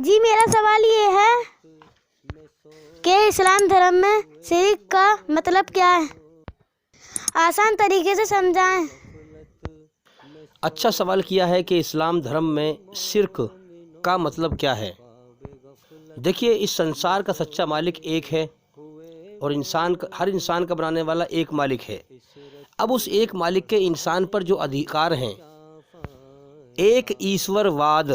جی میرا سوال یہ ہے کہ اسلام دھرم میں شرک کا مطلب کیا ہے؟ آسان طریقے سے سمجھائیں۔ اچھا سوال کیا ہے کہ اسلام دھرم میں شرک کا مطلب کیا ہے۔ دیکھیے، اس سنسار کا سچا مالک ایک ہے اور ہر انسان کا بنانے والا ایک مالک ہے۔ اب اس ایک مالک کے انسان پر جو ادھیکار ہیں، ایک ایشور واد،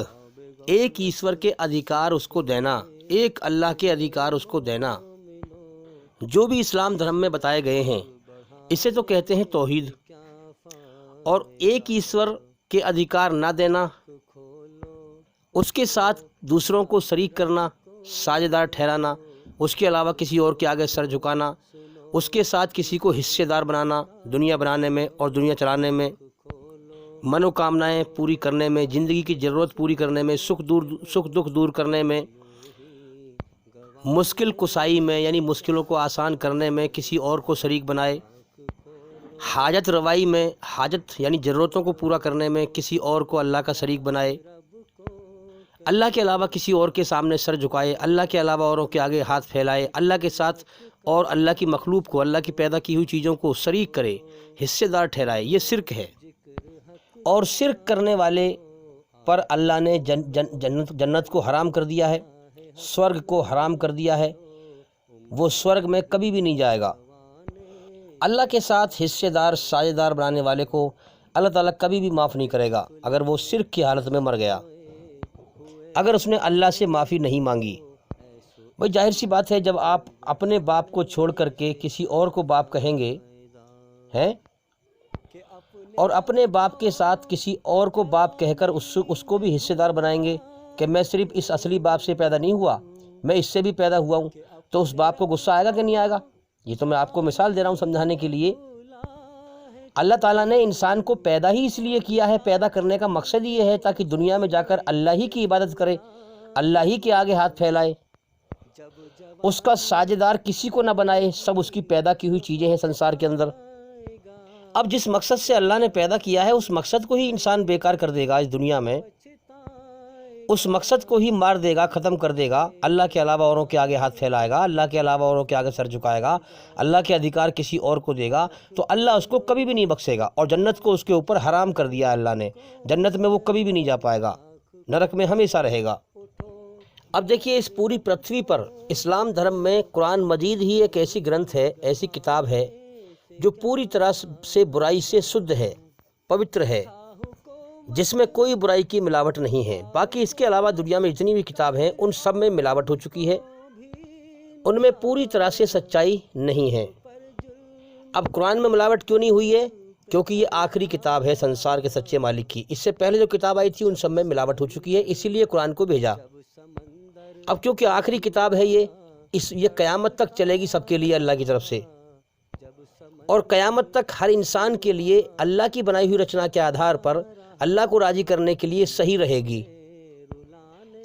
ایک ایشور کے ادھیکار اس کو دینا، ایک اللہ کے ادھیکار اس کو دینا، جو بھی اسلام دھرم میں بتائے گئے ہیں، اسے تو کہتے ہیں توحید۔ اور ایک ایشور کے ادھیکار نہ دینا، اس کے ساتھ دوسروں کو شریک کرنا، ساجھیدار ٹھہرانا، اس کے علاوہ کسی اور کے آگے سر جھکانا، اس کے ساتھ کسی کو حصے دار بنانا، دنیا بنانے میں اور دنیا چلانے میں، منوکامنائیں پوری کرنے میں، زندگی کی ضرورت پوری کرنے میں، سکھ دکھ دور کرنے میں، مشکل کشائی میں یعنی مشکلوں کو آسان کرنے میں کسی اور کو شریک بنائے، حاجت روائی میں، حاجت یعنی ضرورتوں کو پورا کرنے میں کسی اور کو اللہ کا شریک بنائے، اللہ کے علاوہ کسی اور کے سامنے سر جھکائے، اللہ کے علاوہ اوروں کے آگے ہاتھ پھیلائے، اللہ کے ساتھ اور اللہ کی مخلوق کو، اللہ کی پیدا کی ہوئی چیزوں کو شریک کرے، حصے دار ٹھہرائے، یہ شرک ہے۔ اور شرک کرنے والے پر اللہ نے جنت کو حرام کر دیا ہے، سورگ کو حرام کر دیا ہے، وہ سورگ میں کبھی بھی نہیں جائے گا۔ اللہ کے ساتھ حصے دار، سایہ دار بنانے والے کو اللہ تعالیٰ کبھی بھی معاف نہیں کرے گا اگر وہ شرک کی حالت میں مر گیا، اگر اس نے اللہ سے معافی نہیں مانگی۔ بھائی ظاہر سی بات ہے، جب آپ اپنے باپ کو چھوڑ کر کے کسی اور کو باپ کہیں گے ہیں، اور اپنے باپ کے ساتھ کسی اور کو باپ کہہ کر اس کو بھی حصے دار بنائیں گے کہ میں صرف اس اصلی باپ سے پیدا نہیں ہوا، میں اس سے بھی پیدا ہوا ہوں، تو اس باپ کو غصہ آئے گا کہ نہیں آئے گا؟ یہ تو میں آپ کو مثال دے رہا ہوں سمجھانے کے لیے۔ اللہ تعالیٰ نے انسان کو پیدا ہی اس لیے کیا ہے، پیدا کرنے کا مقصد یہ ہے تاکہ دنیا میں جا کر اللہ ہی کی عبادت کرے، اللہ ہی کے آگے ہاتھ پھیلائے، اس کا ساجھیدار کسی کو نہ بنائے، سب اس کی پیدا کی ہوئی چیزیں ہیں سنسار کے اندر۔ اب جس مقصد سے اللہ نے پیدا کیا ہے، اس مقصد کو ہی انسان بیکار کر دے گا اس دنیا میں، اس مقصد کو ہی مار دے گا، ختم کر دے گا، اللہ کے علاوہ اوروں کے آگے ہاتھ پھیلائے گا، اللہ کے علاوہ اوروں کے آگے سر جھکائے گا، اللہ کے ادھیکار کسی اور کو دے گا، تو اللہ اس کو کبھی بھی نہیں بخشے گا۔ اور جنت کو اس کے اوپر حرام کر دیا اللہ نے، جنت میں وہ کبھی بھی نہیں جا پائے گا، نرک میں ہمیشہ رہے گا۔ اب دیکھیے، اس پوری پرتھوی پر اسلام دھرم میں قرآن مجید ہی ایک ایسی گرنتھ ہے، ایسی کتاب ہے جو پوری طرح سے برائی سے شدھ ہے، پوتر ہے، جس میں کوئی برائی کی ملاوٹ نہیں ہے۔ باقی اس کے علاوہ دنیا میں جتنی بھی کتاب ہیں ان سب میں ملاوٹ ہو چکی ہے، ان میں پوری طرح سے سچائی نہیں ہے۔ اب قرآن میں ملاوٹ کیوں نہیں ہوئی ہے؟ کیونکہ یہ آخری کتاب ہے سنسار کے سچے مالک کی، اس سے پہلے جو کتاب آئی تھی ان سب میں ملاوٹ ہو چکی ہے، اسی لیے قرآن کو بھیجا۔ اب کیونکہ آخری کتاب ہے یہ قیامت تک چلے گی سب کے لیے اللہ کی طرف سے، اور قیامت تک ہر انسان کے لیے اللہ کی بنائی ہوئی رچنا کے آدھار پر اللہ کو راضی کرنے کے لیے صحیح رہے گی۔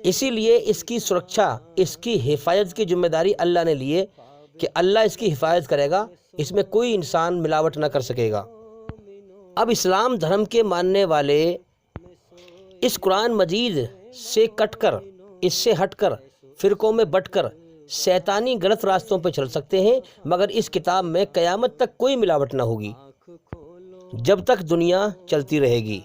اسی لیے اس کی سرکشا، اس کی حفاظت کی ذمہ داری اللہ نے لیے کہ اللہ اس کی حفاظت کرے گا، اس میں کوئی انسان ملاوٹ نہ کر سکے گا۔ اب اسلام دھرم کے ماننے والے اس قرآن مجید سے کٹ کر، اس سے ہٹ کر، فرقوں میں بٹ کر شیطانی غلط راستوں پہ چل سکتے ہیں، مگر اس کتاب میں قیامت تک کوئی ملاوٹ نہ ہوگی جب تک دنیا چلتی رہے گی۔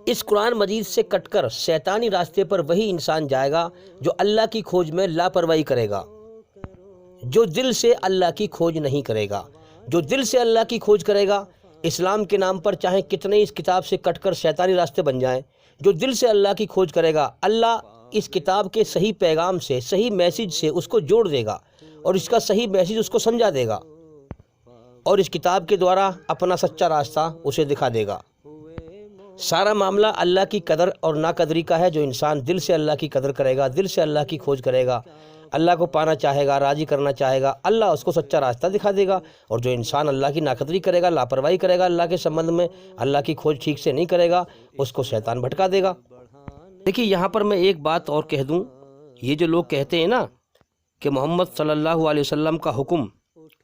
اس قرآن مجید سے کٹ کر شیطانی راستے پر وہی انسان جائے گا جو اللہ کی کھوج میں لاپرواہی کرے گا، جو دل سے اللہ کی کھوج نہیں کرے گا۔ جو دل سے اللہ کی کھوج کرے گا، اسلام کے نام پر چاہے کتنے اس کتاب سے کٹ کر شیطانی راستے بن جائیں، جو دل سے اللہ کی کھوج کرے گا، اللہ اس کتاب کے صحیح پیغام سے، صحیح میسیج سے اس کو جوڑ دے گا، اور اس کا صحیح میسیج اس کو سمجھا دے گا، اور اس کتاب کے دوارا اپنا سچا راستہ اسے دکھا دے گا۔ سارا معاملہ اللہ کی قدر اور ناقدری کا ہے۔ جو انسان دل سے اللہ کی قدر کرے گا، دل سے اللہ کی کھوج کرے گا، اللہ کو پانا چاہے گا، راضی کرنا چاہے گا، اللہ اس کو سچا راستہ دکھا دے گا۔ اور جو انسان اللہ کی ناقدری کرے گا، لاپرواہی کرے گا اللہ کے سمبندھ میں، اللہ کی کھوج ٹھیک سے نہیں کرے گا، اس کو شیطان بھٹکا دے گا۔ دیکھیے، یہاں پر میں ایک بات اور کہہ دوں، یہ جو لوگ کہتے ہیں نا کہ محمد صلی اللہ علیہ وسلم کا حکم،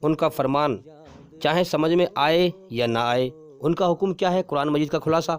ان کا فرمان، چاہے سمجھ میں آئے یا نہ آئے، ان کا حکم کیا ہے؟ قرآن مجید کا خلاصہ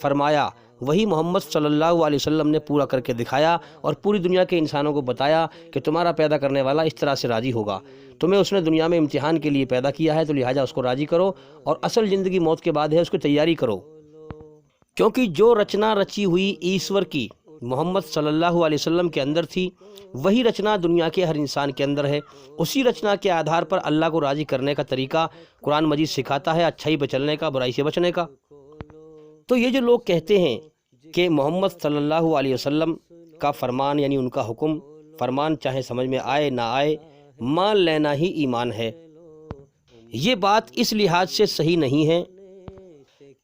فرمایا وہی محمد صلی اللہ علیہ وسلم نے پورا کر کے دکھایا اور پوری دنیا کے انسانوں کو بتایا کہ تمہارا پیدا کرنے والا اس طرح سے راضی ہوگا، تمہیں اس نے دنیا میں امتحان کے لیے پیدا کیا ہے تو لہٰذا اس کو راضی کرو، اور اصل زندگی موت کے بعد ہے، اس کی تیاری کرو، کیونکہ جو رچنا رچی ہوئی ایشور کی محمد صلی اللہ علیہ وسلم کے اندر تھی وہی رچنا دنیا کے ہر انسان کے اندر ہے۔ اسی رچنا کے آدھار پر اللہ کو راضی کرنے کا طریقہ قرآن مجید سکھاتا ہے، اچھائی پہ چلنے کا، برائی سے بچنے کا۔ تو یہ جو لوگ کہتے ہیں کہ محمد صلی اللہ علیہ وسلم کا فرمان یعنی ان کا حکم فرمان چاہے سمجھ میں آئے نہ آئے مان لینا ہی ایمان ہے، یہ بات اس لحاظ سے صحیح نہیں ہے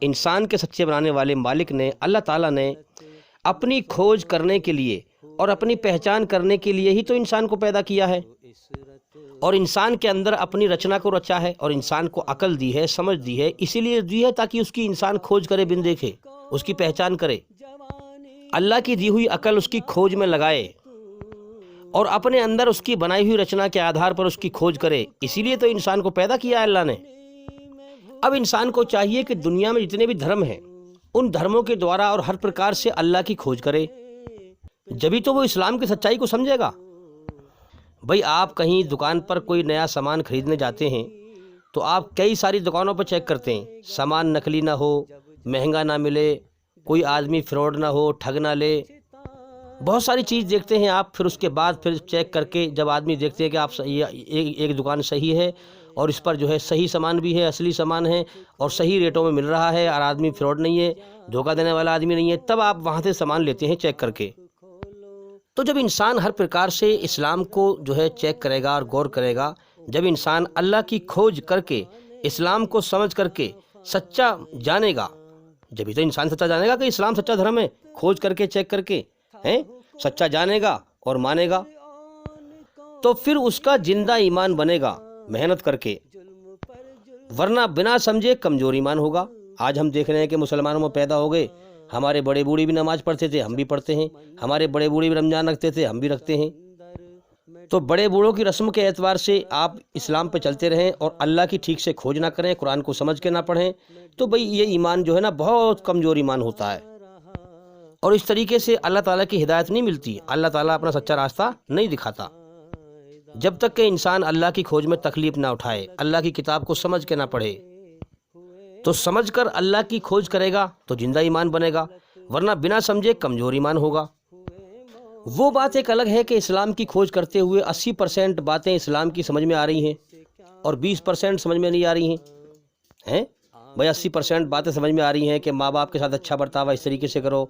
انسان کے سچے بنانے والے مالک نے، اللہ تعالیٰ نے اپنی کھوج کرنے کے لیے اور اپنی پہچان کرنے کے لیے ہی تو انسان کو پیدا کیا ہے، اور انسان کے اندر اپنی رچنا کو رچا ہے، اور انسان کو عقل دی ہے، سمجھ دی ہے، اسی لیے دی ہے تاکہ اس کی انسان کھوج کرے، بن دیکھے، اس کی پہچان کرے، اللہ کی دی ہوئی عقل اس کی کھوج میں لگائے اور اپنے اندر اس کی بنائی ہوئی رچنا کے آدھار پر اس کی کھوج کرے، اسی لیے تو انسان کو پیدا کیا ہے اللہ نے۔ اب انسان کو چاہیے کہ دنیا میں جتنے بھی دھرم ہیں ان دھرموں کے دوارا اور ہر پرکار سے اللہ کی کھوج کرے، جبھی تو وہ اسلام کی سچائی کو سمجھے گا۔ بھئی آپ کہیں دکان پر کوئی نیا سامان خریدنے جاتے ہیں تو آپ کئی ساری دکانوں پر چیک کرتے ہیں، سامان نقلی نہ ہو، مہنگا نہ ملے، کوئی آدمی فراڈ نہ ہو، ٹھگ نہ لے، بہت ساری چیز دیکھتے ہیں آپ۔ پھر اس کے بعد پھر چیک کر کے جب آدمی دیکھتے ہیں کہ آپ ایک دکان صحیح ہے اور اس پر جو ہے صحیح سامان بھی ہے، اصلی سامان ہے اور صحیح ریٹوں میں مل رہا ہے اور آدمی فراڈ نہیں ہے، دھوکہ دینے والا آدمی نہیں ہے، تب آپ وہاں سے سامان لیتے ہیں چیک کر کے۔ تو جب انسان ہر پرکار سے اسلام کو جو ہے چیک کرے گا اور غور کرے گا، جب انسان اللہ کی کھوج کر کے اسلام کو سمجھ کر کے سچا جانے گا، جبھی تو انسان سچا جانے گا کہ اسلام سچا دھرم ہے، کھوج کر کے چیک کر کے سچا جانے گا اور مانے گا، تو پھر اس کا زندہ ایمان بنے گا محنت کر کے، ورنہ بنا سمجھے کمزور ایمان ہوگا۔ آج ہم دیکھ رہے ہیں کہ مسلمانوں میں پیدا ہو گئے، ہمارے بڑے بوڑھے بھی نماز پڑھتے تھے، ہم بھی پڑھتے ہیں، ہمارے بڑے بوڑھے بھی رمضان رکھتے تھے، ہم بھی رکھتے ہیں۔ تو بڑے بوڑھوں کی رسم کے اعتبار سے آپ اسلام پہ چلتے رہیں اور اللہ کی ٹھیک سے کھوج نہ کریں، قرآن کو سمجھ کے نہ پڑھیں، تو بھئی یہ ایمان جو ہے نا بہت کمزور ایمان ہوتا ہے، اور اس طریقے سے اللہ تعالیٰ کی ہدایت نہیں ملتی، اللہ تعالیٰ اپنا سچا راستہ نہیں دکھاتا۔ جب تک کہ انسان اللہ کی کھوج میں تکلیف نہ اٹھائے، اللہ کی کتاب کو سمجھ کے نہ پڑھے، تو سمجھ کر اللہ کی کھوج کرے گا تو زندہ ایمان بنے گا، ورنہ بنا سمجھے کمزور ایمان ہوگا۔ وہ بات ایک الگ ہے کہ اسلام کی کھوج کرتے ہوئے 80% باتیں اسلام کی سمجھ میں آ رہی ہیں اور 20% سمجھ میں نہیں آ رہی ہیں۔ بھائی 80% باتیں سمجھ میں آ رہی ہیں کہ ماں باپ کے ساتھ اچھا برتاوا اس طریقے سے کرو،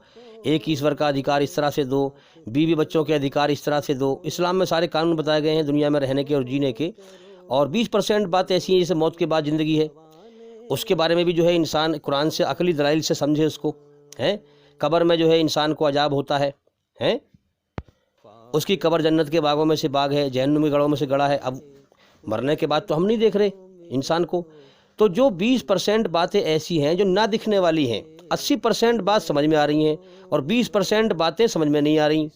ایک ایشور کا ادھیکار اس طرح سے دو، بیوی بچوں کے ادھیکار اس طرح سے دو، اسلام میں سارے قانون بتائے گئے ہیں دنیا میں رہنے کے اور جینے کے، اور 20% بات ایسی ہیں جیسے موت کے بعد زندگی ہے، اس کے بارے میں بھی جو ہے انسان قرآن سے عقلی دلائل سے سمجھے اس کو، قبر میں جو ہے انسان کو عذاب ہوتا ہے، اس کی قبر جنت کے باغوں میں سے باغ ہے، جہنم کے گڑھوں میں سے گڑھا ہے، اب مرنے کے بعد تو ہم نہیں دیکھ رہے انسان کو۔ تو جو 20% باتیں ایسی ہیں جو نہ دکھنے والی ہیں، 80% بات سمجھ میں آ رہی ہیں اور 20% باتیں سمجھ میں نہیں آ رہی۔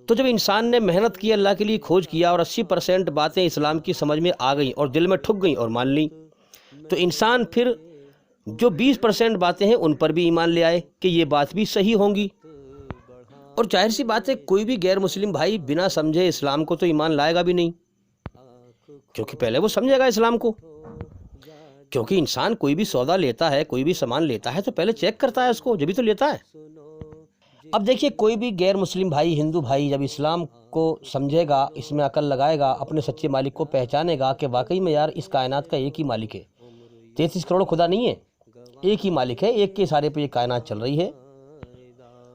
تو جب انسان نے محنت کی، اللہ کے لیے کھوج کیا اور 80% باتیں اسلام کی سمجھ میں آ گئیں اور دل میں ٹھک گئیں اور مان لیں، تو انسان پھر جو 20% باتیں ہیں ان پر بھی ایمان لے آئے کہ یہ بات بھی صحیح ہوں گی۔ اور ظاہر سی بات ہے کوئی بھی غیر مسلم بھائی بنا سمجھے اسلام کو تو ایمان لائے گا بھی نہیں، کیونکہ پہلے وہ سمجھے گا اسلام کو، کیونکہ انسان کوئی بھی سودا لیتا ہے، کوئی بھی سامان لیتا ہے تو پہلے چیک کرتا ہے اس کو، جبھی تو لیتا ہے۔ اب دیکھیے کوئی بھی غیر مسلم بھائی، ہندو بھائی جب اسلام کو سمجھے گا، اس میں عقل لگائے گا، اپنے سچے مالک کو پہچانے گا کہ واقعی میں یار اس کائنات کا ایک ہی مالک ہے، 33 کروڑ خدا نہیں ہے، ایک ہی مالک ہے، ایک کے اشارے پہ یہ کائنات چل رہی ہے،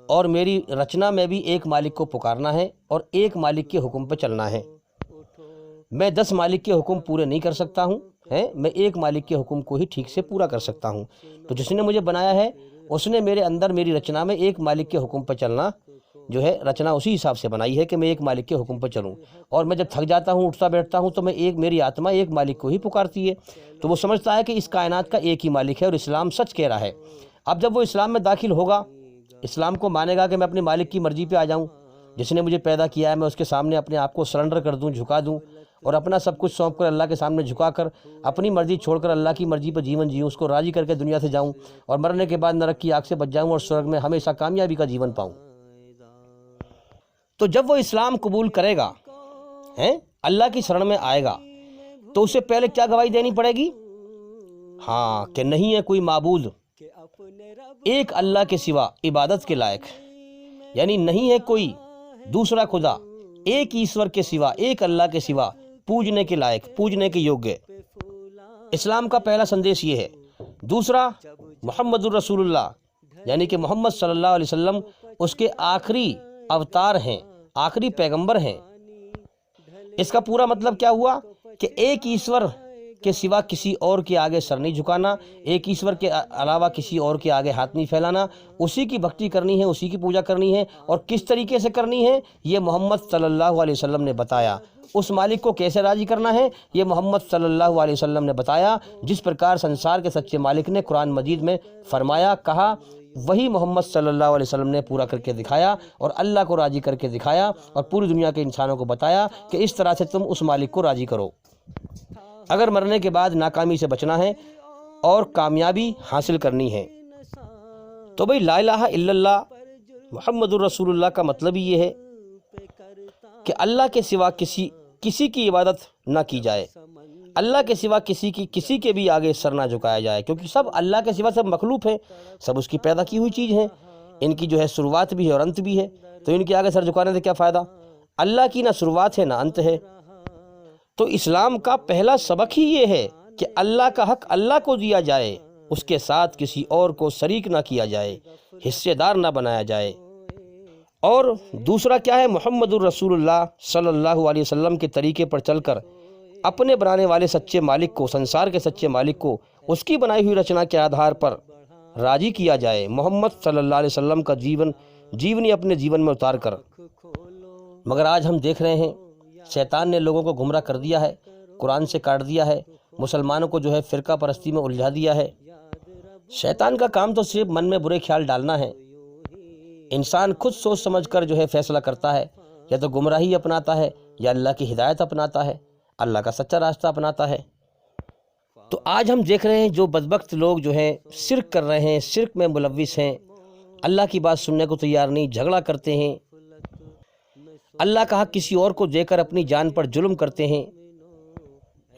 اور میری رچنا میں بھی ایک مالک کو پکارنا ہے اور ایک مالک کے حکم پہ چلنا ہے۔ میں 10 مالک کے حکم پورے نہیں کر سکتا ہوں، میں ایک مالک کے حکم کو ہی ٹھیک سے پورا کر سکتا ہوں۔ تو جس نے مجھے بنایا ہے اس نے میرے اندر میری رچنا میں ایک مالک کے حکم پہ چلنا جو ہے رچنا اسی حساب سے بنائی ہے کہ میں ایک مالک کے حکم پہ چلوں، اور میں جب تھک جاتا ہوں، اٹھتا بیٹھتا ہوں، تو میری آتما ایک مالک کو ہی پکارتی ہے، تو وہ سمجھتا ہے کہ اس کائنات کا ایک ہی مالک ہے اور اسلام سچ کہہ رہا ہے۔ اب جب وہ اسلام میں داخل ہوگا، اسلام کو مانے گا کہ میں اپنے مالک کی مرضی پہ آ جاؤں، جس نے مجھے پیدا کیا ہے میں اس کے سامنے اپنے آپ کو سرنڈر کر دوں، جھکا دوں، اور اپنا سب کچھ سونپ کر اللہ کے سامنے جھکا کر اپنی مرضی چھوڑ کر اللہ کی مرضی پر جیون جیوں، اس کو راضی کر کے دنیا سے جاؤں اور مرنے کے بعد نرک کی آگ سے بچ جاؤں اور سورگ میں ہمیشہ کامیابی کا جیون پاؤں۔ تو جب وہ اسلام قبول کرے گا، اللہ کی شرن میں آئے گا، تو اسے پہلے کیا گواہی دینی پڑے گی؟ ہاں، کہ نہیں ہے کوئی معبود ایک اللہ کے سوا عبادت کے لائق، یعنی نہیں ہے کوئی دوسرا خدا ایک ایشور کے سوا، ایک اللہ کے سوا پوجنے کے لائق، پوجنے کے یوگیہ۔ اسلام کا پہلا سندیش یہ ہے۔ دوسرا، محمد الرسول اللہ، یعنی کہ محمد صلی اللہ علیہ وسلم اس کے آخری اوتار ہیں، آخری پیغمبر ہیں۔ اس کا پورا مطلب کیا ہوا کہ ایک ایشور کے سوا کسی اور کے آگے سر نہیں جھکانا، ایک ایشور کے علاوہ کسی اور کے آگے ہاتھ نہیں پھیلانا، اسی کی بھکتی کرنی ہے، اسی کی پوجا کرنی ہے۔ اور کس طریقے سے کرنی ہے یہ محمد صلی اللہ علیہ وسلم نے بتایا۔ اس مالک کو کیسے راضی کرنا ہے یہ محمد صلی اللہ علیہ وسلم نے بتایا۔ جس پرکار سنسار کے سچے مالک نے قرآن مجید میں فرمایا، کہا، وہی محمد صلی اللہ علیہ وسلم نے پورا کر کے دکھایا اور اللہ کو راضی کر کے دکھایا اور پوری دنیا کے انسانوں کو بتایا کہ اس طرح سے تم اس مالک کو راضی کرو اگر مرنے کے بعد ناکامی سے بچنا ہے اور کامیابی حاصل کرنی ہے۔ تو بھئی لا الہ الا اللہ محمد الرسول اللہ کا مطلب ہی یہ ہے کہ اللہ کے سوا کسی کی عبادت نہ کی جائے، اللہ کے سوا کسی کے بھی آگے سر نہ جھکایا جائے، کیونکہ سب اللہ کے سوا سب مخلوق ہیں، سب اس کی پیدا کی ہوئی چیز ہیں، ان کی جو ہے شروعات بھی ہے اور انت بھی ہے، تو ان کے آگے سر جھکانے سے کیا فائدہ؟ اللہ کی نہ شروعات ہے نہ انت ہے۔ تو اسلام کا پہلا سبق ہی یہ ہے کہ اللہ کا حق اللہ کو دیا جائے، اس کے ساتھ کسی اور کو شریک نہ کیا جائے، حصے دار نہ بنایا جائے۔ اور دوسرا کیا ہے؟ محمد الرسول اللہ صلی اللہ علیہ وسلم کے طریقے پر چل کر اپنے بنانے والے سچے مالک کو، سنسار کے سچے مالک کو اس کی بنائی ہوئی رچنا کے آدھار پر راضی کیا جائے، محمد صلی اللہ علیہ وسلم کا جیونی اپنے جیون میں اتار کر۔ مگر آج ہم دیکھ رہے ہیں شیطان نے لوگوں کو گمراہ کر دیا ہے، قرآن سے کاٹ دیا ہے، مسلمانوں کو جو ہے فرقہ پرستی میں الجھا دیا ہے۔ شیطان کا کام تو صرف من میں برے خیال ڈالنا ہے۔ انسان خود سوچ سمجھ کر جو ہے فیصلہ کرتا ہے، یا تو گمراہی اپناتا ہے یا اللہ کی ہدایت اپناتا ہے، اللہ کا سچا راستہ اپناتا ہے۔ تو آج ہم دیکھ رہے ہیں جو بدبخت لوگ جو ہیں شرک کر رہے ہیں، شرک میں ملوث ہیں، اللہ کی بات سننے کو تیار نہیں، جھگڑا کرتے ہیں، اللہ کا حق کسی اور کو دے کر اپنی جان پر ظلم کرتے ہیں،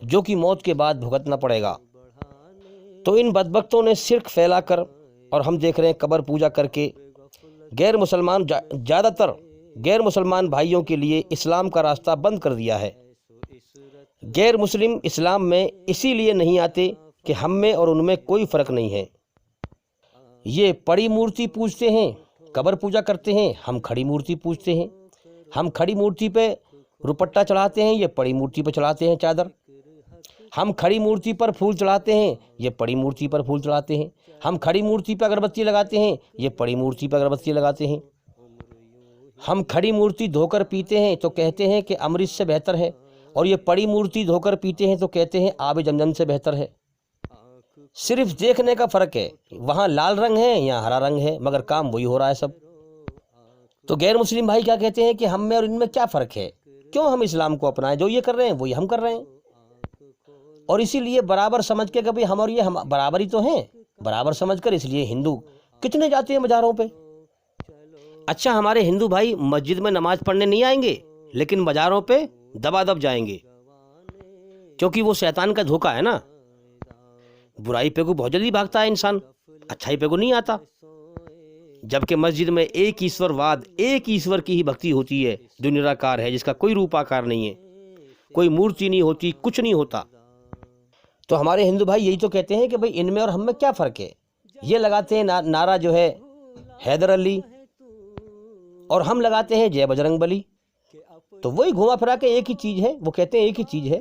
جو کہ موت کے بعد بھگتنا پڑے گا۔ تو ان بدبختوں نے شرک پھیلا کر، اور ہم دیکھ رہے ہیں قبر پوجا کر کے، زیادہ تر غیر مسلمان بھائیوں کے لیے اسلام کا راستہ بند کر دیا ہے۔ غیر مسلم اسلام میں اسی لیے نہیں آتے کہ ہم میں اور ان میں کوئی فرق نہیں ہے۔ یہ پڑی مورتی پوجتے ہیں، قبر پوجا کرتے ہیں، ہم کھڑی مورتی پوجتے ہیں۔ ہم کھڑی مورتی پہ روپٹہ چڑھاتے ہیں، یہ پڑی مورتی پہ چڑھاتے ہیں چادر۔ ہم کھڑی مورتی پر پھول چڑھاتے ہیں، یہ پڑی مورتی پر پھول چڑھاتے ہیں۔ ہم کھڑی مورتی پہ اگربتی لگاتے ہیں، یہ پڑی مورتی پہ اگربتی لگاتے ہیں۔ ہم کھڑی مورتی دھو کر پیتے ہیں تو کہتے ہیں کہ امرت سے بہتر ہے، اور یہ پڑی مورتی دھو کر پیتے ہیں تو کہتے ہیں آب زمزم سے بہتر ہے۔ صرف دیکھنے کا فرق ہے، وہاں لال رنگ ہے یہاں ہرا رنگ ہے، مگر کام وہی ہو رہا ہے سب۔ تو غیر مسلم بھائی کیا کہتے ہیں کہ ہم میں اور ان میں کیا فرق ہے، کیوں ہم اسلام کو اپنائیں؟ جو یہ کر رہے ہیں وہی ہم کر رہے ہیں۔ اور اسی لیے برابر سمجھ کے کہ بھئی ہم اور یہ برابر ہی تو ہیں، برابر سمجھ کر اس لیے ہندو کتنے جاتے ہیں بازاروں پہ۔ اچھا، ہمارے ہندو بھائی مسجد میں نماز پڑھنے نہیں آئیں گے، لیکن بازاروں پہ دبا دب جائیں گے، کیونکہ وہ شیطان کا دھوکہ ہے نا۔ برائی پہ کو بہت جلدی بھاگتا ہے انسان، اچھائی پہ کو نہیں آتا۔ جبکہ مسجد میں ایک ایشور واد، ایک ایشور کی ہی بھکتی ہوتی ہے جو نراکار ہے، جس کا کوئی روپ آکار نہیں ہے، کوئی مورتی نہیں ہوتی، کچھ نہیں ہوتا۔ تو ہمارے ہندو بھائی یہی تو کہتے ہیں کہ بھئی ان میں اور ہم میں کیا فرق ہے۔ یہ لگاتے ہیں نعرہ جو ہے حیدر علی، اور ہم لگاتے ہیں جے بجرنگ بلی۔ تو وہی گھوما پھرا کے ایک ہی چیز ہے، وہ کہتے ہیں ایک ہی چیز ہے۔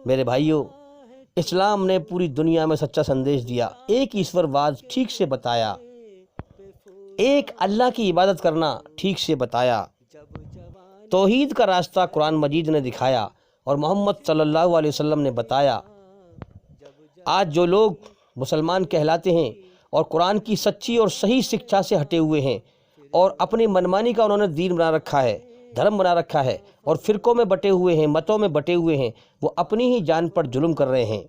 میرے بھائیوں، اسلام نے پوری دنیا میں سچا سندیش دیا، ایک ایشور واد ٹھیک سے بتایا، ایک اللہ کی عبادت کرنا ٹھیک سے بتایا، توحید کا راستہ قرآن مجید نے دکھایا اور محمد صلی اللہ علیہ وسلم نے بتایا۔ آج جو لوگ مسلمان کہلاتے ہیں اور قرآن کی سچی اور صحیح شکشا سے ہٹے ہوئے ہیں اور اپنی منمانی کا انہوں نے دین بنا رکھا ہے، دھرم بنا رکھا ہے اور فرقوں میں بٹے ہوئے ہیں، متوں میں بٹے ہوئے ہیں، وہ اپنی ہی جان پر ظلم کر رہے ہیں۔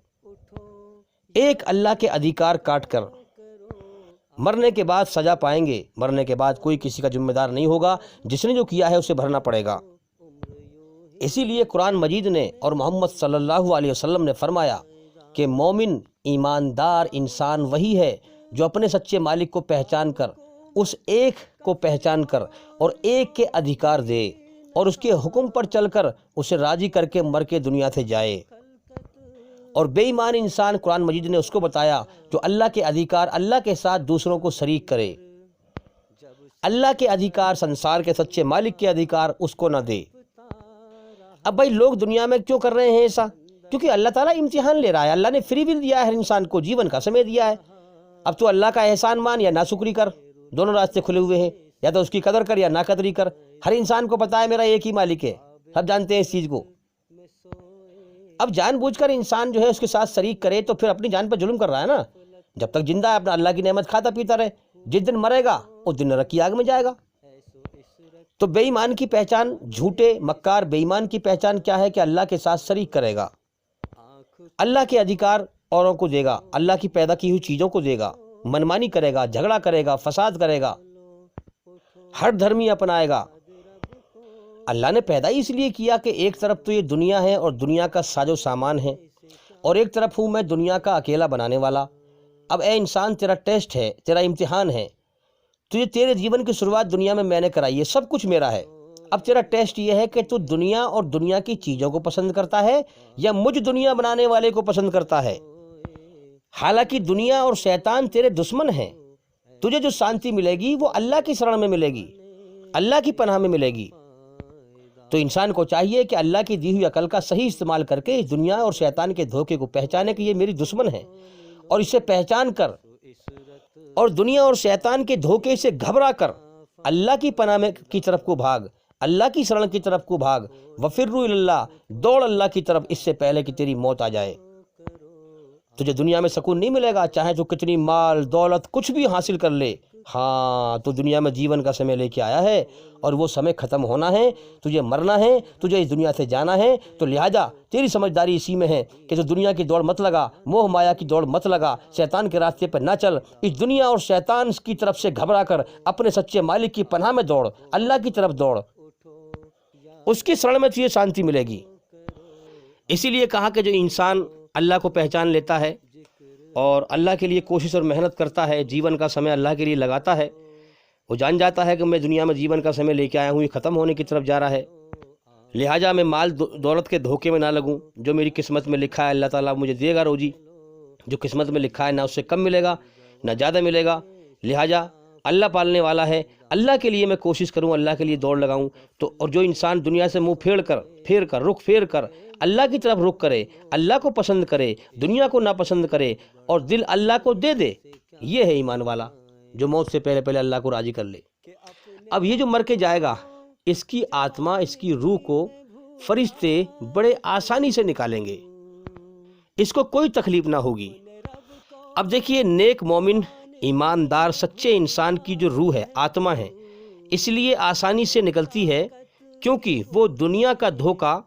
ایک اللہ کے ادھیکار کاٹ کر مرنے کے بعد سزا پائیں گے، مرنے کے بعد کوئی کسی کا ذمہ دار نہیں ہوگا، جس نے جو کیا ہے اسے بھرنا پڑے گا۔ اسی لیے قرآن مجید نے اور محمد صلی اللہ علیہ وسلم نے فرمایا کہ مومن ایماندار انسان وہی ہے جو اپنے سچے مالک کو پہچان کر، اس ایک کو پہچان کر اور ایک کے ادھیکار دے اور اس کے حکم پر چل کر اسے راضی کر کے مر کے دنیا سے جائے۔ اور بے ایمان انسان قرآن مجید نے اس کو بتایا جو اللہ کے ادھیکار اللہ کے ساتھ دوسروں کو شریک کرے، اللہ کے ادھیکار، سنسار کے سچے مالک کے ادھیکار اس کو نہ دے۔ اب بھائی لوگ دنیا میں کیوں کر رہے ہیں ایسا؟ کیونکہ اللہ تعالیٰ امتحان لے رہا ہے، اللہ نے فری ول دیا ہے ہر انسان کو، جیون کا سمے دیا ہے۔ اب تو اللہ کا احسان مان یا ناشکری کر، دونوں راستے کھلے ہوئے ہیں، یا تو اس کی قدر کر یا نا قدری کر۔ ہر انسان کو پتا ہے میرا ایک ہی مالک ہے، سب جانتے ہیں اس چیز کو۔ اب جان بوجھ کر انسان جو ہے اس کے ساتھ شریک کرے تو پھر اپنی جان پر ظلم کر رہا ہے نا۔ جب تک زندہ ہے اپنا اللہ کی نعمت کھاتا پیتا رہے، جس دن مرے گا اس دن نرک کی آگ میں جائے گا۔ تو بے ایمان کی پہچان، جھوٹے مکار بے ایمان کی پہچان کیا ہے کہ اللہ کے ساتھ شریک کرے گا، اللہ کے ادھیکار اوروں کو دے گا، اللہ کی پیدا کی ہوئی چیزوں کو دے گا، منمانی کرے گا، جھگڑا کرے گا، فساد کرے گا، ہر دھرمی اپنائے گا۔ اللہ نے پیدا ہی اس لیے کیا کہ ایک طرف تو یہ دنیا ہے اور دنیا کا ساز و سامان ہے، اور ایک طرف ہوں میں دنیا کا اکیلا بنانے والا۔ اب اے انسان تیرا ٹیسٹ ہے، تیرا امتحان ہے، تجھے تیرے جیون کی شروعات دنیا میں نے کرائی ہے، سب کچھ میرا ہے۔ اب تیرا ٹیسٹ یہ ہے کہ تو دنیا اور دنیا کی چیزوں کو پسند کرتا ہے یا مجھ دنیا بنانے والے کو پسند کرتا ہے۔ حالانکہ دنیا اور شیطان تیرے دشمن ہیں، تجھے جو شانتی ملے گی وہ اللہ کی شرح میں ملے گی، اللہ کی پناہ میں ملے گی۔ تو انسان کو چاہیے کہ اللہ کی دی ہوئی عقل کا صحیح استعمال کر کے اس دنیا اور شیطان کے دھوکے کو پہچانے کہ یہ میری دشمن ہے، اور اسے پہچان کر اور دنیا اور شیطان کے دھوکے سے گھبرا کر اللہ کی پناہ میں کی طرف کو بھاگ، اللہ کی شرح کی طرف کو بھاگ، وفروا الی اللہ، دوڑ اللہ کی طرف اس سے پہلے کہ تیری موت آ جائے۔ تجھے دنیا میں سکون نہیں ملے گا، چاہے تو کتنی مال دولت کچھ بھی حاصل کر لے، ہاں تو دنیا میں جیون کا سمے لے کے آیا ہے اور وہ سمے ختم ہونا ہے، تجھے مرنا ہے، تجھے اس دنیا سے جانا ہے۔ تو لہٰذا تیری سمجھداری اسی میں ہے کہ تو دنیا کی دوڑ مت لگا، موہ مایا کی دوڑ مت لگا، شیطان کے راستے پر نہ چل، اس دنیا اور شیطان کی طرف سے گھبرا کر اپنے سچے مالک کی پناہ میں دوڑ، اللہ کی طرف دوڑ، اس کی شرح میں تجھے شانتی ملے گی۔ اسی لیے کہا کہ جو انسان اللہ کو پہچان لیتا ہے اور اللہ کے لیے کوشش اور محنت کرتا ہے، جیون کا سمے اللہ کے لیے لگاتا ہے، وہ جان جاتا ہے کہ میں دنیا میں جیون کا سمے لے کے آیا ہوں، یہ ختم ہونے کی طرف جا رہا ہے، لہٰذا میں مال دولت کے دھوکے میں نہ لگوں۔ جو میری قسمت میں لکھا ہے اللہ تعالیٰ مجھے دے گا روزی، جو قسمت میں لکھا ہے نہ اس سے کم ملے گا نہ زیادہ ملے گا، لہٰذا اللہ پالنے والا ہے، اللہ کے لیے میں کوشش کروں، اللہ کے لیے دوڑ لگاؤں۔ تو اور جو انسان دنیا سے منہ پھیر کر رخ پھیر کر اللہ کی طرف رخ کرے، اللہ کو پسند کرے، دنیا کو ناپسند کرے اور دل اللہ کو دے دے، یہ ہے ایمان والا جو موت سے پہلے پہلے اللہ کو راضی کر لے۔ اب یہ جو مر کے جائے گا، اس کی آتما، اس کی روح کو فرشتے بڑے آسانی سے نکالیں گے، اس کو کوئی تکلیف نہ ہوگی۔ اب دیکھیے نیک مومن ایماندار سچے انسان کی جو روح ہے، آتما ہے، اس لیے آسانی سے نکلتی ہے کیونکہ وہ دنیا کا دھوکہ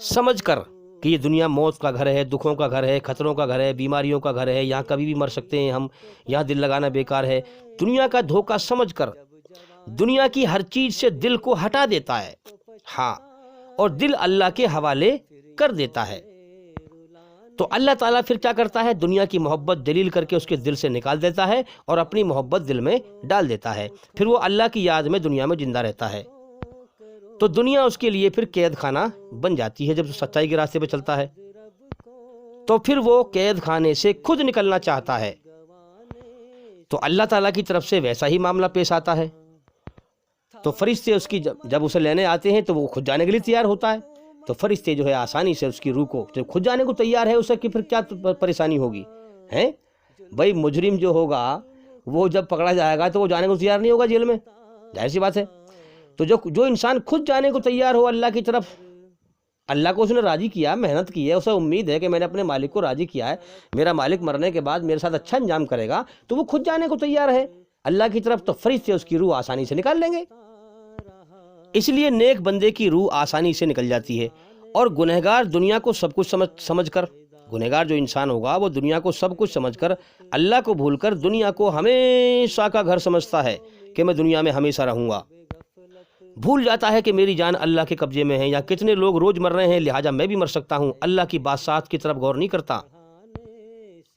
سمجھ کر کہ یہ دنیا موت کا گھر ہے، دکھوں کا گھر ہے، خطروں کا گھر ہے، بیماریوں کا گھر ہے، یہاں کبھی بھی مر سکتے ہیں ہم، یہاں دل لگانا بیکار ہے، دنیا کا دھوکہ سمجھ کر دنیا کی ہر چیز سے دل کو ہٹا دیتا ہے، ہاں، اور دل اللہ کے حوالے کر دیتا ہے۔ تو اللہ تعالیٰ پھر کیا کرتا ہے؟ دنیا کی محبت دلیل کر کے اس کے دل سے نکال دیتا ہے اور اپنی محبت دل میں ڈال دیتا ہے، پھر وہ اللہ کی یاد میں دنیا میں زندہ رہتا ہے۔ تو دنیا اس کے لیے پھر قید خانہ بن جاتی ہے جب سچائی کے راستے پہ چلتا ہے، تو پھر وہ قید خانے سے خود نکلنا چاہتا ہے، تو اللہ تعالیٰ کی طرف سے ویسا ہی معاملہ پیش آتا ہے۔ تو فرشتے اس کی جب اسے لینے آتے ہیں تو وہ خود جانے کے لیے تیار ہوتا ہے، تو فرشتے جو ہے آسانی سے اس کی روح کو جب خود جانے کو تیار ہے اسے کہ پھر کیا پریشانی ہوگی ہیں؟ بھائی مجرم جو ہوگا وہ جب پکڑا جائے گا تو وہ جانے کو تیار نہیں ہوگا جیل میں، ظاہر سی بات ہے۔ تو جو انسان خود جانے کو تیار ہو اللہ کی طرف، اللہ کو اس نے راضی کیا، محنت کی ہے، اسے امید ہے کہ میں نے اپنے مالک کو راضی کیا ہے، میرا مالک مرنے کے بعد میرے ساتھ اچھا انجام کرے گا، تو وہ خود جانے کو تیار ہے اللہ کی طرف، تو فرشتے اس کی روح آسانی سے نکال لیں گے۔ اس لیے نیک بندے کی روح آسانی سے نکل جاتی ہے، اور گنہگار دنیا کو سب کچھ سمجھ کر، گنہگار جو انسان ہوگا وہ دنیا کو سب کچھ سمجھ کر اللہ کو بھول کر دنیا کو ہمیشہ کا گھر سمجھتا ہے کہ میں دنیا میں ہمیشہ رہوں گا، بھول جاتا ہے کہ میری جان اللہ کے قبضے میں ہے، یا کتنے لوگ روز مر رہے ہیں لہٰذا میں بھی مر سکتا ہوں، اللہ کی بادشاہت کی طرف غور نہیں کرتا،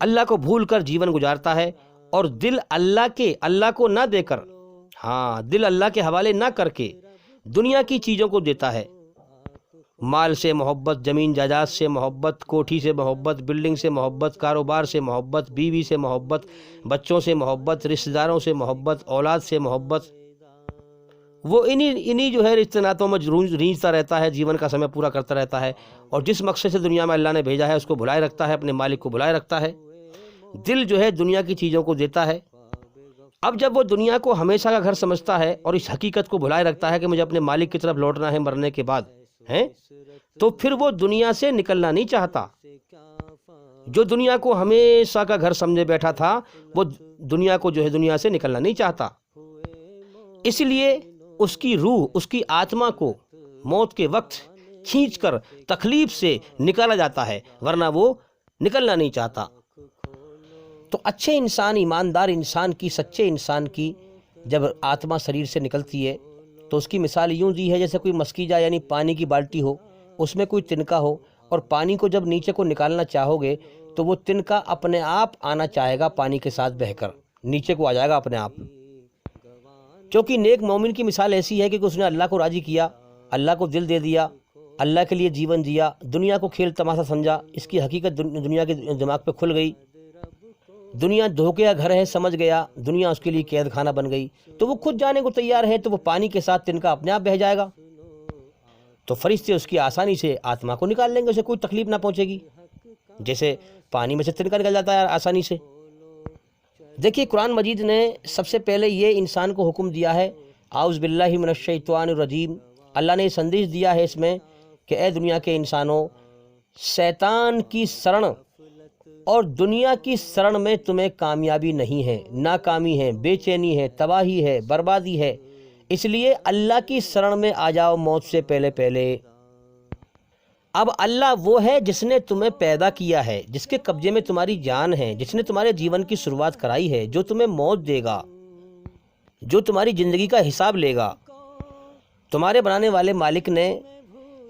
اللہ کو بھول کر جیون گزارتا ہے، اور دل اللہ کو نہ دے کر، دل اللہ کے حوالے نہ کر کے دنیا کی چیزوں کو دیتا ہے، مال سے محبت، زمین جائیداد سے محبت، کوٹھی سے محبت، بلڈنگ سے محبت، کاروبار سے محبت، بیوی سے محبت، بچوں سے محبت، رشتہ داروں سے محبت، اولاد سے محبت، وہ انہی جو ہے رشتے ناتوں میں رینجتا رہتا ہے، جیون کا سمے پورا کرتا رہتا ہے، اور جس مقصد سے دنیا میں اللہ نے بھیجا ہے اس کو بھلائے رکھتا ہے، اپنے مالک کو بھلائے رکھتا ہے، دل جو ہے دنیا کی چیزوں کو دیتا ہے۔ اب جب وہ دنیا کو ہمیشہ کا گھر سمجھتا ہے اور اس حقیقت کو بھلائے رکھتا ہے کہ مجھے اپنے مالک کی طرف لوٹنا ہے مرنے کے بعد ہے، تو پھر وہ دنیا سے نکلنا نہیں چاہتا۔ جو دنیا کو ہمیشہ کا گھر سمجھے بیٹھا تھا وہ دنیا کو جو ہے دنیا سے نکلنا نہیں چاہتا، اس لیے اس کی روح، اس کی آتما کو موت کے وقت کھینچ کر تکلیف سے نکالا جاتا ہے، ورنہ وہ نکلنا نہیں چاہتا۔ تو اچھے انسان، ایماندار انسان کی، سچے انسان کی جب آتما شریر سے نکلتی ہے تو اس کی مثال یوں دی ہے جیسے کوئی مسکیجہ یعنی پانی کی بالٹی ہو، اس میں کوئی تنکا ہو، اور پانی کو جب نیچے کو نکالنا چاہو گے تو وہ تنکا اپنے آپ آنا چاہے گا، پانی کے ساتھ بہہ کر نیچے کو آ جائے گا اپنے آپ۔ کیونکہ نیک مومن کی مثال ایسی ہے کہ اس نے اللہ کو راضی کیا، اللہ کو دل دے دیا، اللہ کے لیے جیون جیا، دنیا کو کھیل تماشا سمجھا، اس کی حقیقت دنیا کے دماغ پہ کھل گئی، دنیا دھوکے کا گھر ہے سمجھ گیا، دنیا اس کے لیے قید خانہ بن گئی، تو وہ خود جانے کو تیار ہے، تو وہ پانی کے ساتھ تنکا اپنے آپ بہہ جائے گا، تو فرشتے اس کی آسانی سے آتما کو نکال لیں گے، اسے کوئی تکلیف نہ پہنچے گی، جیسے پانی میں سے تنکا نکل جاتا ہے آسانی سے۔ دیکھیے قرآن مجید نے سب سے پہلے یہ انسان کو حکم دیا ہے، اعوذ باللہ من الشیطان الرجیم، اللہ نے سندیش دیا ہے اس میں کہ اے دنیا کے انسانوں، شیطان کی شرن اور دنیا کی شرن میں تمہیں کامیابی نہیں ہے، ناکامی ہے، بے چینی ہے، تباہی ہے، بربادی ہے، اس لیے اللہ کی شرن میں آ جاؤ موت سے پہلے پہلے۔ اب اللہ وہ ہے جس نے تمہیں پیدا کیا ہے، جس کے قبضے میں تمہاری جان ہے، جس نے تمہارے جیون کی شروعات کرائی ہے، جو تمہیں موت دے گا، جو تمہاری زندگی کا حساب لے گا۔ تمہارے بنانے والے مالک نے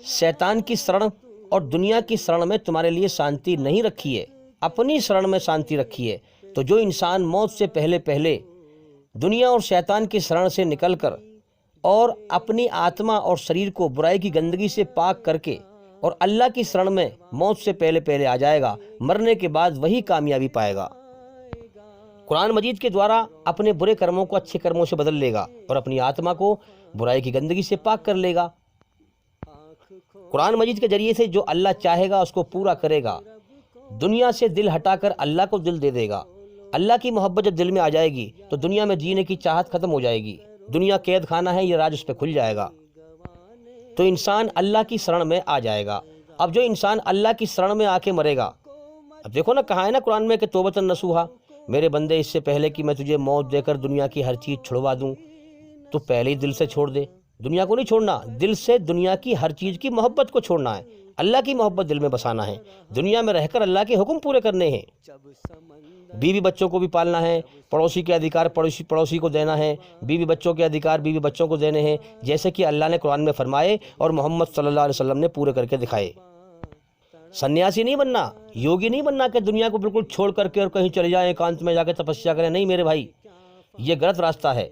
شیطان کی شرن اور دنیا کی شرن میں تمہارے لیے شانتی نہیں رکھی ہے، اپنی شرن میں شانتی رکھی ہے۔ تو جو انسان موت سے پہلے پہلے دنیا اور شیطان کی شرن سے نکل کر اور اپنی آتما اور شریر کو برائی کی گندگی سے پاک کر کے اور اللہ کی شرن میں موت سے پہلے پہلے آ جائے گا، مرنے کے بعد وہی کامیابی پائے گا۔ قرآن مجید کے دوارا اپنے برے کرموں کو اچھے کرموں سے بدل لے گا اور اپنی آتما کو برائی کی گندگی سے پاک کر لے گا۔ قرآن مجید کے ذریعے سے جو اللہ چاہے گا اس کو پورا کرے گا، دنیا سے دل ہٹا کر اللہ کو دل دے دے گا۔ اللہ کی محبت جب دل میں آ جائے گی تو دنیا میں جینے کی چاہت ختم ہو جائے گی، دنیا قید خانہ ہے یہ راج اس پہ کھل جائے گا، تو انسان اللہ کی شرن میں آ جائے گا۔ اب جو انسان اللہ کی شرن میں آ کے مرے گا، اب دیکھو نا کہا ہے نا قرآن میں کہ توبۃ نصوحا، میرے بندے اس سے پہلے کہ میں تجھے موت دے کر دنیا کی ہر چیز چھڑوا دوں تو پہلے ہی دل سے چھوڑ دے، دنیا کو نہیں چھوڑنا، دل سے دنیا کی ہر چیز کی محبت کو چھوڑنا ہے، اللہ کی محبت دل میں بسانا ہے، دنیا میں رہ کر اللہ کے حکم پورے کرنے ہیں، بیوی بچوں کو بھی پالنا ہے، پڑوسی کے ادھیکار پڑوسی کو دینا ہے، بیوی بچوں کے ادھیکار بیوی بچوں کو دینے ہیں، جیسے کہ اللہ نے قرآن میں فرمائے اور محمد صلی اللہ علیہ وسلم نے پورے کر کے دکھائے۔ سنیاسی نہیں بننا، یوگی نہیں بننا کہ دنیا کو بالکل چھوڑ کر کے اور کہیں چلے جائیں ایکانت میں جا کے تپسیا کریں، نہیں میرے بھائی، یہ غلط راستہ ہے،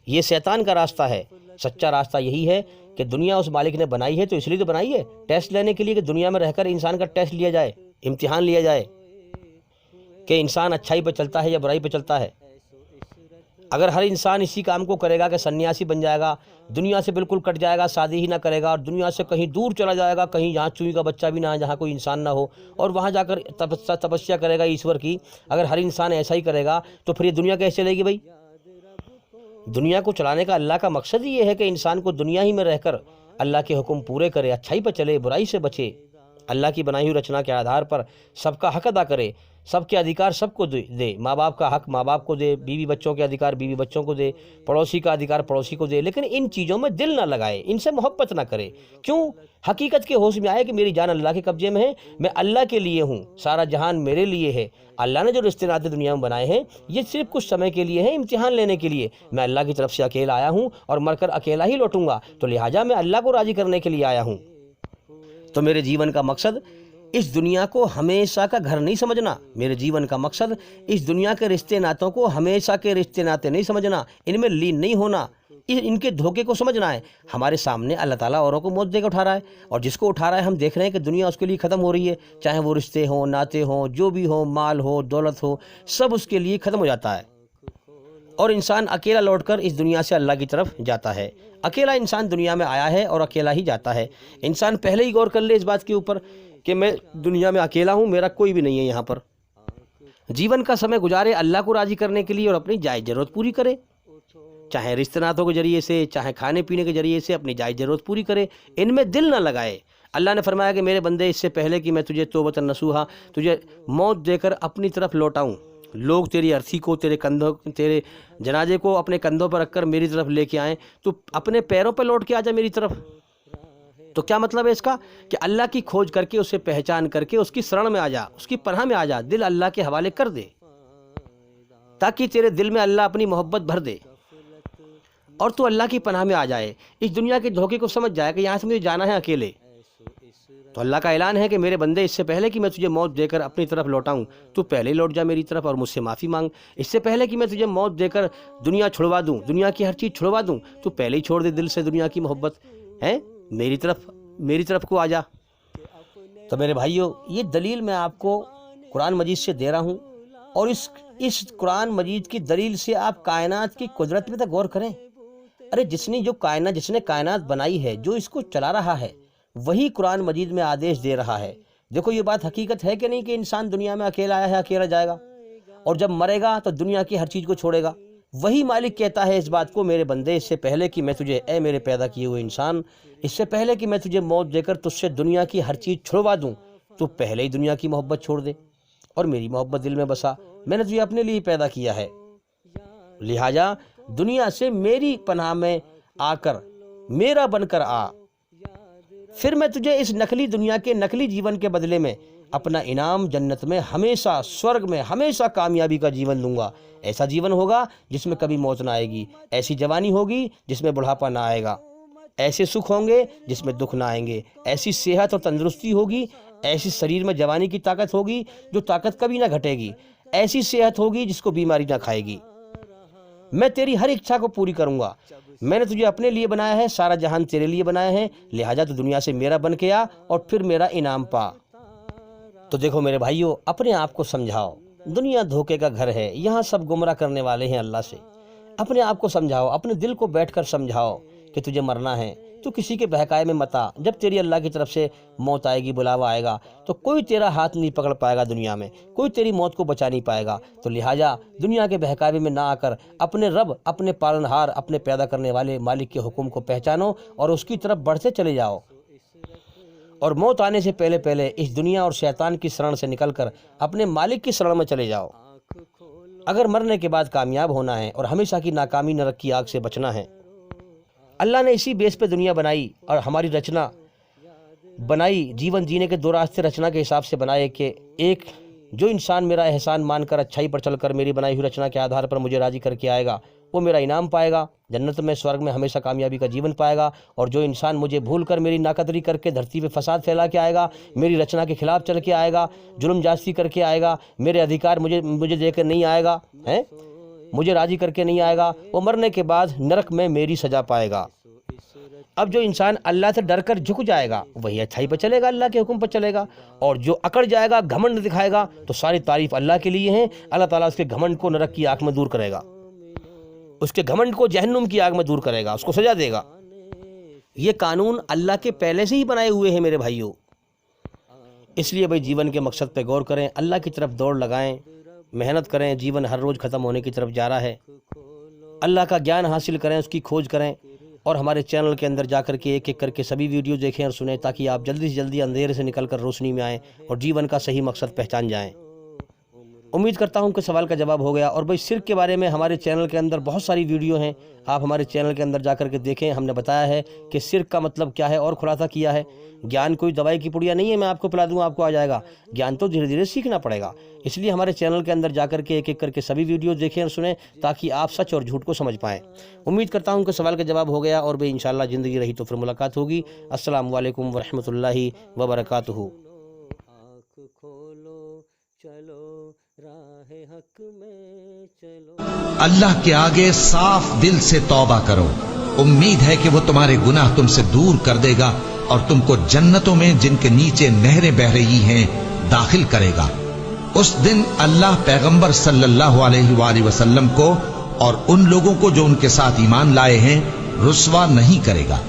یہ شیطان کا راستہ ہے۔ سچا راستہ یہی ہے کہ دنیا اس مالک نے بنائی ہے تو اس لیے تو بنائی ہے، ٹیسٹ لینے کے لیے کہ دنیا میں رہ کر انسان کا ٹیسٹ لیا جائے، امتحان لیا جائے کہ انسان اچھائی پہ چلتا ہے یا برائی پہ چلتا ہے۔ اگر ہر انسان اسی کام کو کرے گا کہ سنیاسی بن جائے گا، دنیا سے بالکل کٹ جائے گا، شادی ہی نہ کرے گا اور دنیا سے کہیں دور چلا جائے گا، کہیں جہاں چوئی کا بچہ بھی نہ ہے، جہاں کوئی انسان نہ ہو، اور وہاں جا کر تپسیا کرے گا ایشور کی، اگر ہر انسان ایسا ہی کرے گا تو پھر یہ دنیا کیسے چلے گی بھائی؟ دنیا کو چلانے کا اللہ کا مقصد ہی یہ ہے کہ انسان کو دنیا ہی میں رہ کر اللہ کے حکم پورے کرے، اچھائی پہ چلے، برائی سے بچے، اللہ کی بنائی ہوئی رچنا کے آدھار پر سب کا حق ادا کرے، سب کے ادھیکار سب کو دے، ماں باپ کا حق ماں باپ کو دے، بیوی بچوں کے ادھیکار بیوی بچوں کو دے، پڑوسی کا ادھیکار پڑوسی کو دے، لیکن ان چیزوں میں دل نہ لگائے، ان سے محبت نہ کرے۔ کیوں؟ حقیقت کے ہوش میں آئے کہ میری جان اللہ کے قبضے میں ہے، میں اللہ کے لیے ہوں، سارا جہان میرے لیے ہے۔ اللہ نے جو رشتے ناطے دنیا میں بنائے ہیں یہ صرف کچھ سمے کے لیے ہیں، امتحان لینے کے لیے۔ میں اللہ کی طرف سے اکیلا آیا ہوں اور مر کر اکیلا ہی لوٹوں گا، تو لہٰذا میں اللہ کو راضی کرنے کے لیے آیا ہوں۔ تو میرے جیون کا مقصد اس دنیا کو ہمیشہ کا گھر نہیں سمجھنا، میرے جیون کا مقصد اس دنیا کے رشتے ناتوں کو ہمیشہ کے رشتے ناتے نہیں سمجھنا، ان میں لین نہیں ہونا، ان کے دھوکے کو سمجھنا ہے۔ ہمارے سامنے اللہ تعالیٰ اوروں کو موت دے کے اٹھا رہا ہے، اور جس کو اٹھا رہا ہے ہم دیکھ رہے ہیں کہ دنیا اس کے لیے ختم ہو رہی ہے، چاہے وہ رشتے ہوں، ناتے ہوں، جو بھی ہو، مال ہو، دولت ہو، سب اس کے لیے ختم ہو جاتا ہے، اور انسان اکیلا لوٹ کر اس دنیا سے اللہ کی طرف جاتا ہے۔ اکیلا انسان دنیا میں آیا ہے اور اکیلا ہی جاتا ہے۔ انسان پہلے ہی غور کر لے اس بات کے اوپر کہ میں دنیا میں اکیلا ہوں، میرا کوئی بھی نہیں ہے یہاں پر۔ جیون کا سمے گزارے اللہ کو راضی کرنے کے لیے اور اپنی جائز ضرورت پوری کرے، چاہے رشتے ناتوں کے ذریعے سے، چاہے کھانے پینے کے ذریعے سے اپنی جائز ضرورت پوری کرے، ان میں دل نہ لگائے۔ اللہ نے فرمایا کہ میرے بندے، اس سے پہلے کہ میں تجھے توبۃ نصوحا، تجھے موت دے کر اپنی طرف لوٹاؤں، لوگ تیری ارتھی کو، تیرے جنازے کو اپنے کندھوں پر رکھ کر میری طرف لے کے آئیں، تو اپنے پیروں پہ لوٹ کے آ جا میری طرف۔ تو کیا مطلب ہے اس کا؟ کہ اللہ کی کھوج کر کے، اسے پہچان کر کے، اس کی شرن میں آ جا، اس کی پناہ میں آ جا، دل اللہ کے حوالے کر دے، تاکہ تیرے دل میں اللہ اپنی محبت بھر دے اور تو اللہ کی پناہ میں آ جائے، اس دنیا کے دھوکے کو سمجھ جائے کہ یہاں سے مجھے جانا ہے اکیلے۔ تو اللہ کا اعلان ہے کہ میرے بندے، اس سے پہلے کہ میں تجھے موت دے کر اپنی طرف لوٹاؤں، تو پہلے ہی لوٹ جا میری طرف اور مجھ سے معافی مانگ۔ اس سے پہلے کہ میں تجھے موت دے کر دنیا چھڑوا دوں، دنیا کی ہر چیز چھڑوا دوں، تو پہلے ہی چھوڑ دے دل سے دنیا کی محبت ہے، میری طرف کو آ جا۔ تو میرے بھائیوں، یہ دلیل میں آپ کو قرآن مجید سے دے رہا ہوں، اور اس قرآن مجید کی دلیل سے آپ کائنات کی قدرت میں تو غور کریں۔ ارے جس نے کائنات بنائی ہے، جو اس کو چلا رہا ہے، وہی قرآن مجید میں آدیش دے رہا ہے۔ دیکھو یہ بات حقیقت ہے کہ نہیں کہ انسان دنیا میں اکیلا آیا ہے، اکیلا جائے گا، اور جب مرے گا تو دنیا کی ہر چیز کو چھوڑے گا۔ وہی مالک کہتا ہے اس بات کو، میرے بندے، اس سے پہلے کہ میں تجھے، اے میرے پیدا کیے ہوئے انسان، اس سے پہلے کہ میں تجھے موت دے کر تجھ سے دنیا کی ہر چیز چھڑوا دوں، تو پہلے ہی دنیا کی محبت چھوڑ دے اور میری محبت دل میں بسا۔ میں نے تجھے اپنے لیے پیدا کیا ہے، لہٰذا دنیا سے میری پناہ میں آ کر میرا بن کر آ، پھر میں تجھے اس نقلی دنیا کے نقلی جیون کے بدلے میں اپنا انعام جنت میں، ہمیشہ سورگ میں، ہمیشہ کامیابی کا جیون دوں گا۔ ایسا جیون ہوگا جس میں کبھی موت نہ آئے گی، ایسی جوانی ہوگی جس میں بڑھاپا نہ آئے گا، ایسے سکھ ہوں گے جس میں دکھ نہ آئیں گے، ایسی صحت اور تندرستی ہوگی، ایسی شریر میں جوانی کی طاقت ہوگی جو طاقت کبھی نہ گھٹے گی، ایسی صحت ہوگی جس کو بیماری نہ کھائے گی۔ میں تیری ہر اچھا کو پوری کروں گا۔ میں نے تجھے اپنے لیے بنایا ہے، سارا جہان تیرے لیے بنایا ہے، لہٰذا تو دنیا سے میرا بن کے آ اور پھر میرا انعام پا۔ تو دیکھو میرے بھائیوں، اپنے آپ کو سمجھاؤ، دنیا دھوکے کا گھر ہے، یہاں سب گمراہ کرنے والے ہیں اللہ سے۔ اپنے آپ کو سمجھاؤ، اپنے دل کو بیٹھ کر سمجھاؤ کہ تجھے مرنا ہے، تو کسی کے بہکائے میں مت آ۔ جب تیری اللہ کی طرف سے موت آئے گی، بلاوا آئے گا، تو کوئی تیرا ہاتھ نہیں پکڑ پائے گا دنیا میں، کوئی تیری موت کو بچا نہیں پائے گا۔ تو لہٰذا دنیا کے بہکاوے میں نہ آ کر اپنے رب، اپنے پالنہار، اپنے پیدا کرنے والے مالک کے حکم کو پہچانو اور اس کی طرف بڑھتے چلے جاؤ، اور موت آنے سے پہلے پہلے اس دنیا اور شیطان کی شرن سے نکل کر اپنے مالک کی شرن میں چلے جاؤ۔ اگر مرنے کے بعد کامیاب ہونا ہے اور ہمیشہ کی ناکامی نرک کی آگ سے بچنا ہے، اللہ نے اسی بیس پہ دنیا بنائی اور ہماری رچنا بنائی، جیون جینے کے دو راستے رچنا کے حساب سے بنائے کہ ایک، جو انسان میرا احسان مان کر اچھائی پر چل کر میری بنائی ہوئی رچنا کے آدھار پر مجھے راضی کر کے آئے گا، وہ میرا انعام پائے گا، جنت میں، سورگ میں ہمیشہ کامیابی کا جیون پائے گا۔ اور جو انسان مجھے بھول کر میری ناقدری کر کے دھرتی پہ فساد پھیلا کے آئے گا، میری رچنا کے خلاف چل کے آئے گا، ظلم جاستی کر کے آئے گا، میرے ادھیکار مجھے دے کر نہیں آئے گا، مجھے راضی کر کے نہیں آئے گا، وہ مرنے کے بعد نرک میں میری سزا پائے گا۔ اب جو انسان اللہ سے ڈر کر جھک جائے گا، وہی اچھائی پہ چلے گا، اللہ کے حکم پہ چلے گا، اور جو اکڑ جائے گا، گھمنڈ دکھائے گا، تو ساری تعریف اللہ کے لیے ہیں۔ اللہ تعالیٰ اس کے گھمنڈ کو نرک کی آگ میں دور کرے گا، اس کے گھمنڈ کو جہنم کی آگ میں دور کرے گا، اس کو سزا دے گا۔ یہ قانون اللہ کے پہلے سے ہی بنائے ہوئے ہیں میرے بھائیوں۔ اس لیے بھائی جیون کے مقصد پہ غور کریں، اللہ کی طرف دوڑ لگائیں، محنت کریں، جیون ہر روز ختم ہونے کی طرف جا رہا ہے، اللہ کا گیان حاصل کریں، اس کی کھوج کریں، اور ہمارے چینل کے اندر جا کر کے ایک ایک کر کے سبھی ویڈیو دیکھیں اور سنیں، تاکہ آپ جلدی سے جلدی اندھیرے سے نکل کر روشنی میں آئیں اور جیون کا صحیح مقصد پہچان جائیں۔ امید کرتا ہوں کہ سوال کا جواب ہو گیا۔ اور بھائی شرک کے بارے میں ہمارے چینل کے اندر بہت ساری ویڈیو ہیں، آپ ہمارے چینل کے اندر جا کر کے دیکھیں، ہم نے بتایا ہے کہ شرک کا مطلب کیا ہے اور خلاصہ کیا ہے۔ گیان کوئی دوائی کی پڑیا نہیں ہے، میں آپ کو پلا دوں آپ کو آ جائے گا، گیان تو دھیرے دھیرے سیکھنا پڑے گا۔ اس لیے ہمارے چینل کے اندر جا کر کے ایک ایک کر کے سبھی ویڈیو دیکھیں اور سنیں، تاکہ آپ سچ اور جھوٹ کو سمجھ پائیں۔ امید کرتا ہوں کہ سوال کا جواب ہو گیا، اور بھائی انشاءاللہ زندگی رہی تو پھر ملاقات ہوگی۔ السلام علیکم ورحمۃ اللہ وبرکاتہ۔ اللہ کے آگے صاف دل سے توبہ کرو، امید ہے کہ وہ تمہارے گناہ تم سے دور کر دے گا اور تم کو جنتوں میں جن کے نیچے نہریں بہ رہی ہیں داخل کرے گا۔ اس دن اللہ پیغمبر صلی اللہ علیہ وآلہ وسلم کو اور ان لوگوں کو جو ان کے ساتھ ایمان لائے ہیں رسوا نہیں کرے گا،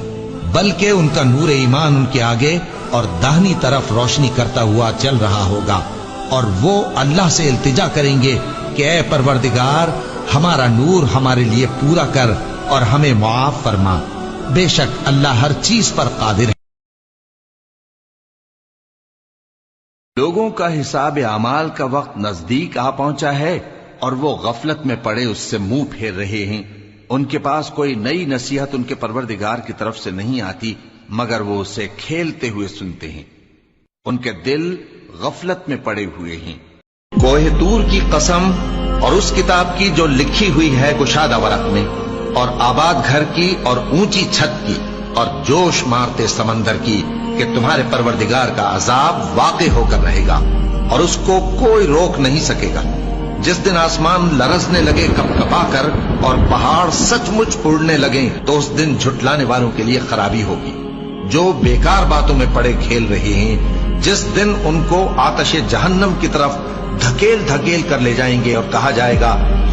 بلکہ ان کا نور ایمان ان کے آگے اور داہنی طرف روشنی کرتا ہوا چل رہا ہوگا، اور وہ اللہ سے التجا کریں گے کہ اے پروردگار ہمارا نور ہمارے لیے پورا کر اور ہمیں معاف فرما، بے شک اللہ ہر چیز پر قادر ہے۔ لوگوں کا حساب اعمال کا وقت نزدیک آ پہنچا ہے اور وہ غفلت میں پڑے اس سے منہ پھیر رہے ہیں۔ ان کے پاس کوئی نئی نصیحت ان کے پروردگار کی طرف سے نہیں آتی مگر وہ اسے کھیلتے ہوئے سنتے ہیں، ان کے دل غفلت میں پڑے ہوئے ہیں۔ کوہ طور کی قسم اور اس کتاب کی جو لکھی ہوئی ہے کشادہ ورق میں، اور آباد گھر کی اور اونچی چھت کی اور جوش مارتے سمندر کی، کہ تمہارے پروردگار کا عذاب واقع ہو کر رہے گا اور اس کو کوئی روک نہیں سکے گا۔ جس دن آسمان لرزنے لگے کپ کپا کر اور پہاڑ سچ مچ اڑنے لگیں، تو اس دن جھٹلانے والوں کے لیے خرابی ہوگی جو بیکار باتوں میں پڑے کھیل رہے ہیں۔ جس دن ان کو آتش جہنم کی طرف دھکیل دھکیل کر لے جائیں گے اور کہا جائے گا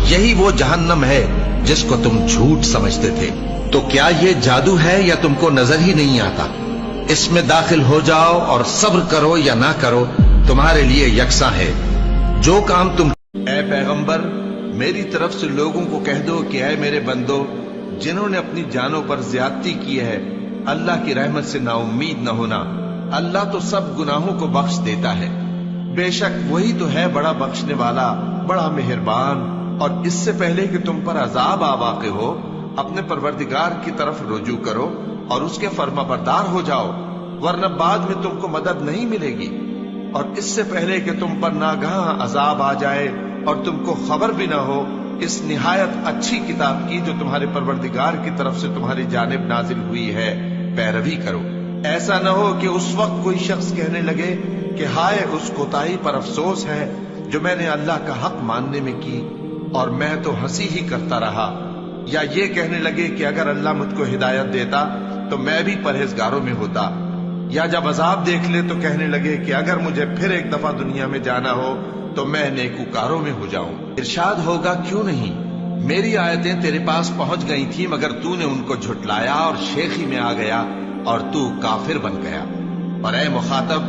یہی وہ جہنم ہے جس کو تم جھوٹ سمجھتے تھے۔ تو کیا یہ جادو ہے یا تم کو نظر ہی نہیں آتا؟ اس میں داخل ہو جاؤ اور صبر کرو یا نہ کرو تمہارے لیے یکساں ہے۔ جو کام تم اے پیغمبر میری طرف سے لوگوں کو کہہ دو کہ اے میرے بندو، جنہوں نے اپنی جانوں پر زیادتی کی ہے اللہ کی رحمت سے نا امید نہ ہونا، اللہ تو سب گناہوں کو بخش دیتا ہے، بے شک وہی تو ہے بڑا بخشنے والا بڑا مہربان۔ اور اس سے پہلے کہ تم پر عذاب آ واقع ہو اپنے پروردگار کی طرف رجوع کرو اور اس کے فرما بردار ہو جاؤ، ورنہ بعد میں تم کو مدد نہیں ملے گی۔ اور اس سے پہلے کہ تم پر ناگہاں عذاب آ جائے اور تم کو خبر بھی نہ ہو اس نہایت اچھی کتاب کی جو تمہارے پروردگار کی طرف سے تمہاری جانب نازل ہوئی ہے پیروی کرو۔ ایسا نہ ہو کہ اس وقت کوئی شخص کہنے لگے کہ ہائے اس کوتاہی پر افسوس ہے جو میں نے اللہ کا حق ماننے میں کی اور میں تو ہنسی ہی کرتا رہا، یا یہ کہنے لگے کہ اگر اللہ مجھ کو ہدایت دیتا تو میں بھی پرہیزگاروں میں ہوتا، یا جب عذاب دیکھ لے تو کہنے لگے کہ اگر مجھے پھر ایک دفعہ دنیا میں جانا ہو تو میں نیکوکاروں میں ہو جاؤں۔ ارشاد ہوگا کیوں نہیں، میری آیتیں تیرے پاس پہنچ گئی تھی مگر تو نے ان کو جھٹلایا اور شیخی میں آ گیا اور تو کافر بن گیا۔ اور اے مخاطب،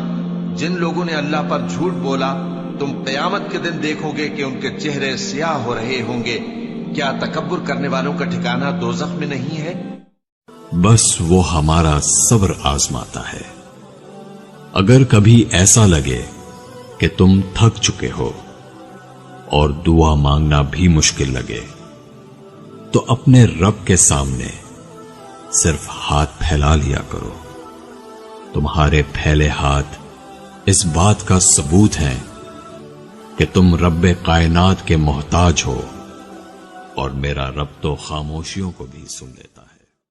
جن لوگوں نے اللہ پر جھوٹ بولا تم قیامت کے دن دیکھو گے کہ ان کے چہرے سیاہ ہو رہے ہوں گے، کیا تکبر کرنے والوں کا ٹھکانہ دوزخ میں نہیں ہے؟ بس وہ ہمارا صبر آزماتا ہے۔ اگر کبھی ایسا لگے کہ تم تھک چکے ہو اور دعا مانگنا بھی مشکل لگے تو اپنے رب کے سامنے صرف ہاتھ پھیلا لیا کرو۔ تمہارے پھیلے ہاتھ اس بات کا ثبوت ہیں کہ تم رب کائنات کے محتاج ہو، اور میرا رب تو خاموشیوں کو بھی سن لیتا ہے۔